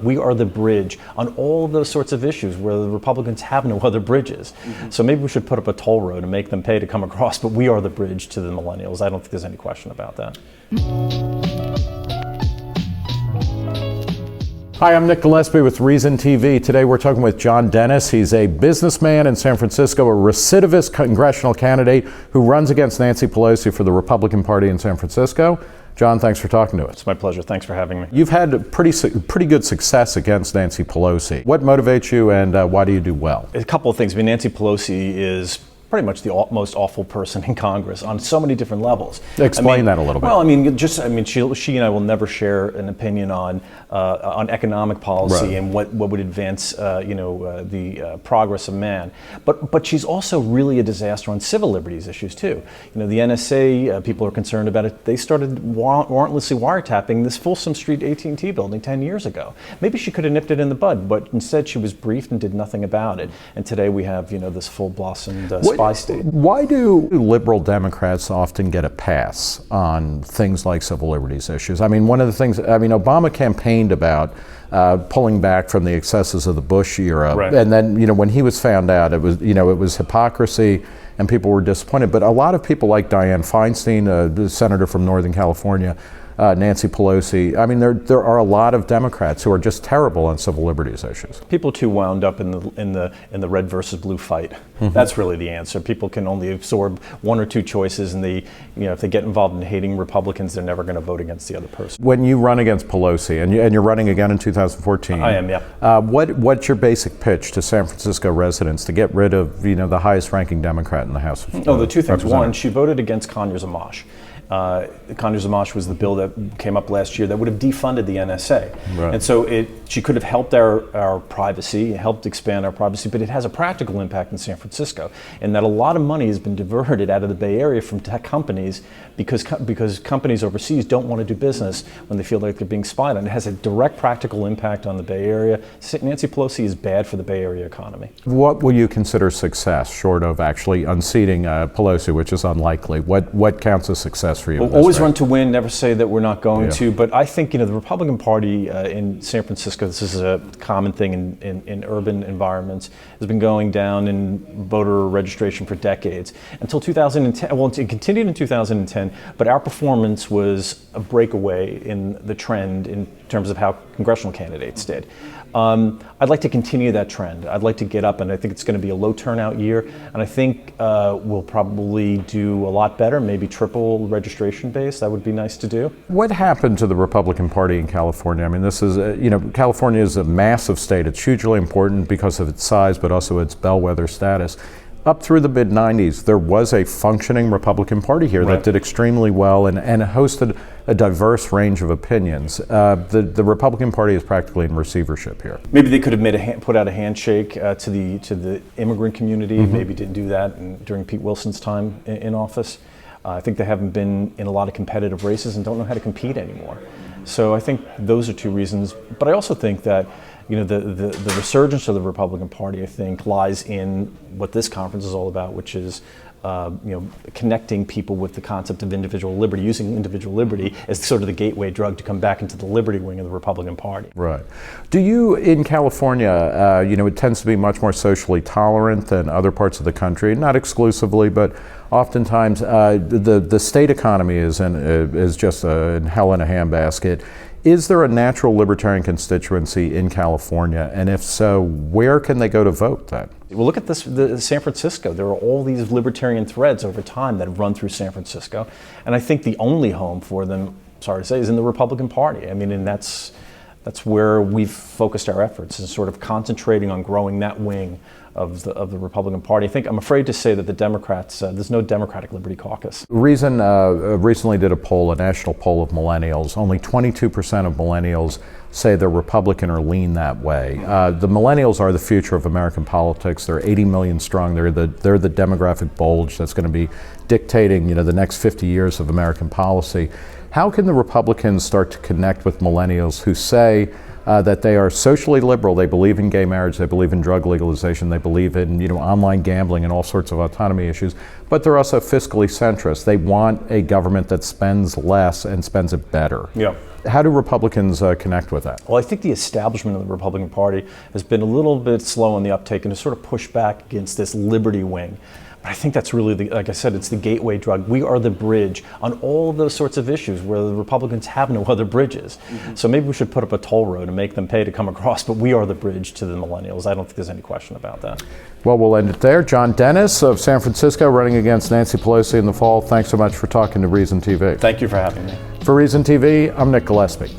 We are the bridge on all of those sorts of issues where the Republicans have no other bridges. So maybe we should put up a toll road and make them pay to come across, but we are the bridge to the millennials. I don't think there's any question about that. Hi, I'm Nick Gillespie with Reason TV. Today we're talking with John Dennis. He's a businessman in San Francisco, a recidivist congressional candidate who runs against Nancy Pelosi for the Republican Party in San Francisco. John, thanks for talking to us. It's my pleasure. Thanks for having me. You've had pretty good success against Nancy Pelosi. What motivates you, and why do you do well? A couple of things. I mean, Nancy Pelosi is pretty much the most awful person in Congress on so many different levels. Explain that a little bit. Well, she and I will never share an opinion on economic policy, right, and what would advance the progress of man. But she's also really a disaster on civil liberties issues too. The NSA, people are concerned about it. They started warrantlessly wiretapping this Folsom Street AT&T building 10 years ago. Maybe she could have nipped it in the bud, but instead she was briefed and did nothing about it. And today we have this full-blossomed spy state. Why do liberal Democrats often get a pass on things like civil liberties issues? I mean, one of the things, Obama campaigned about pulling back from the excesses of the Bush era, right, and then when he was found out, it was hypocrisy, and people were disappointed. But a lot of people like Dianne Feinstein, the senator from Northern California, Nancy Pelosi. I mean, there are a lot of Democrats who are just terrible on civil liberties issues. People too wound up in the red versus blue fight. Mm-hmm. That's really the answer. People can only absorb one or two choices, and if they get involved in hating Republicans, they're never going to vote against the other person. When you run against Pelosi, and you're running again in 2014, I am. Yeah. What's your basic pitch to San Francisco residents to get rid of the highest-ranking Democrat in the House of the two things. One, she voted against Conyers Amash. Conyers Amash was the bill that came up last year that would have defunded the NSA. Right. And so she could have helped our privacy, helped expand our privacy, but it has a practical impact in San Francisco, and that a lot of money has been diverted out of the Bay Area from tech companies because companies overseas don't want to do business when they feel like they're being spied on. It has a direct practical impact on the Bay Area. Nancy Pelosi is bad for the Bay Area economy. What will you consider success, short of actually unseating Pelosi, which is unlikely? What counts as success for you? We'll always run to win, never say that we're not going to, but I think the Republican Party in San Francisco, this is a common thing in urban environments, has been going down in voter registration for decades. Until 2010, well, it continued in 2010, but our performance was a breakaway in the trend in terms of how congressional candidates did. I'd like to continue that trend. I'd like to get up, and I think it's going to be a low turnout year, and I think we'll probably do a lot better, maybe triple registration base. That would be nice to do. What happened to the Republican Party in California? I mean, this is, California is a massive state. It's hugely important because of its size, but also its bellwether status. Up through the mid-90s, there was a functioning Republican Party here that did extremely well and hosted a diverse range of opinions. The Republican Party is practically in receivership here. Maybe they could have put out a handshake to the immigrant community. Mm-hmm. Maybe didn't do that during Pete Wilson's time in office. I think they haven't been in a lot of competitive races and don't know how to compete anymore. So I think those are two reasons. But I also think that the resurgence of the Republican Party, I think, lies in what this conference is all about, which is connecting people with the concept of individual liberty, using individual liberty as sort of the gateway drug to come back into the liberty wing of the Republican Party. Right. Do you, in California, it tends to be much more socially tolerant than other parts of the country, not exclusively, but oftentimes the state economy is just a hell in a handbasket. Is there a natural libertarian constituency in California? And if so, where can they go to vote then? Well, look at San Francisco. There are all these libertarian threads over time that have run through San Francisco. And I think the only home for them, sorry to say, is in the Republican Party. I mean, and that's where we've focused our efforts, is sort of concentrating on growing that wing of the Republican Party. I'm afraid to say that the Democrats, there's no Democratic Liberty Caucus. Reason recently did a national poll of millennials. Only 22% of millennials say they're Republican or lean that way. The millennials are the future of American politics. They're 80 million strong. They're the demographic bulge that's going to be dictating, the next 50 years of American policy. How can the Republicans start to connect with millennials who say, that they are socially liberal. They believe in gay marriage, they believe in drug legalization, they believe in online gambling and all sorts of autonomy issues, but they're also fiscally centrist. They want a government that spends less and spends it better. Yeah. How do Republicans connect with that? Well, I think the establishment of the Republican Party has been a little bit slow on the uptake and to sort of push back against this liberty wing. But I think that's really, like I said, it's the gateway drug. We are the bridge on all of those sorts of issues where the Republicans have no other bridges. Mm-hmm. So maybe we should put up a toll road and make them pay to come across, but we are the bridge to the millennials. I don't think there's any question about that. Well, we'll end it there. John Dennis of San Francisco, running against Nancy Pelosi in the fall. Thanks so much for talking to Reason TV. Thank you for having me. For Reason TV, I'm Nick Gillespie.